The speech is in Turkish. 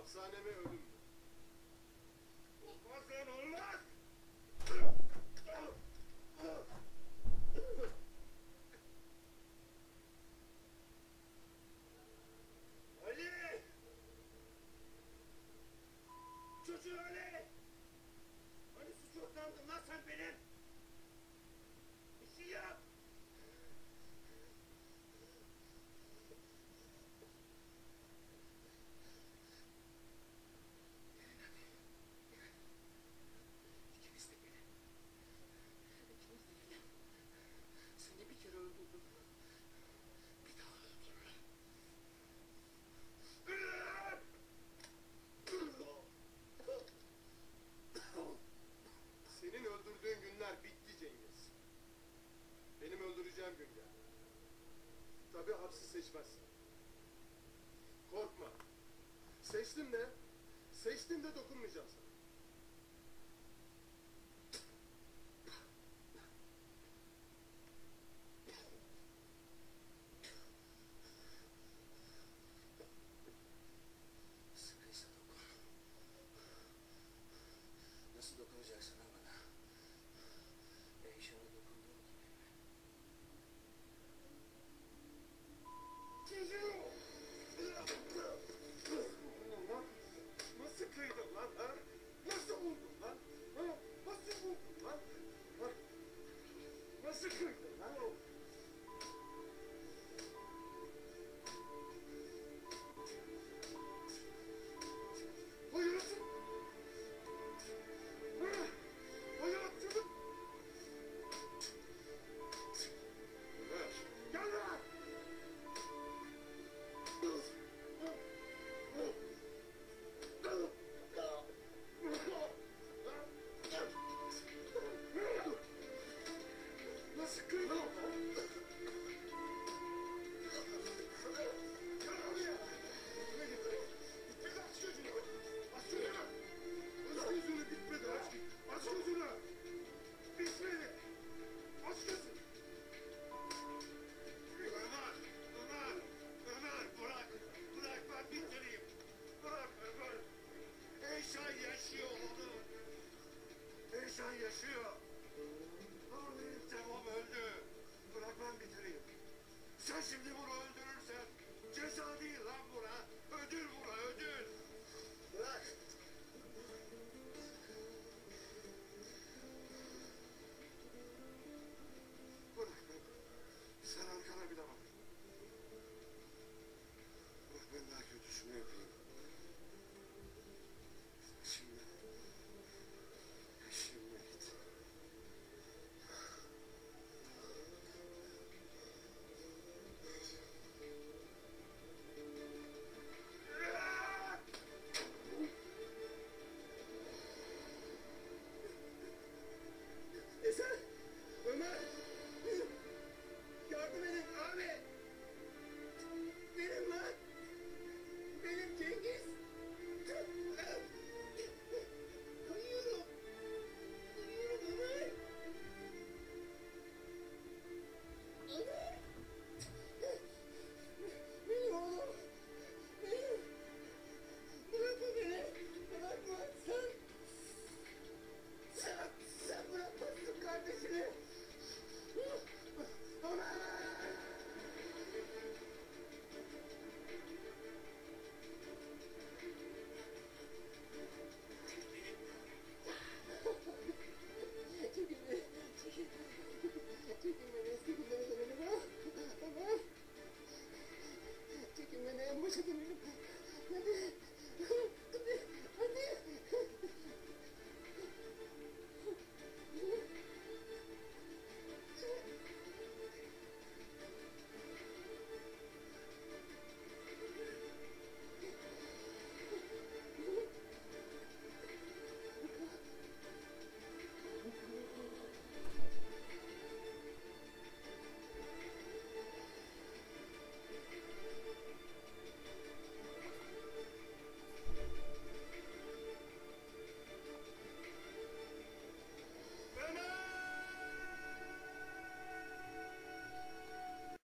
Hapishane mi ölüm mü? Olmaz lan olmaz! Ali! Çocuğu Ali! Hani suç ortağımdın lan sen benim? Bir şey yap! İkiniz de gelin. İkiniz de gelin. Seni bir kere öldürdüm. Bir daha öldürürüm. Senin öldürdüğün günler bitti Cengiz. Benim öldüreceğim gün geldi. Tabii hapsi seçmezsin. Korkma. Seçtim de dokunmayacağım sana. Sıkıysa dokun. Nasıl dokunacaksın ha bana? Eyşan'a dokunduğum gibi mi? Geliyor! Ulan nasıl kıydın lan ha? Nasıl vurdun lan? Ha? Nasıl vurdun lan? Ha? Nasıl kıydın lan? Hayatım! Ha? Hayatım! Gel lan! Nasıl kıydın?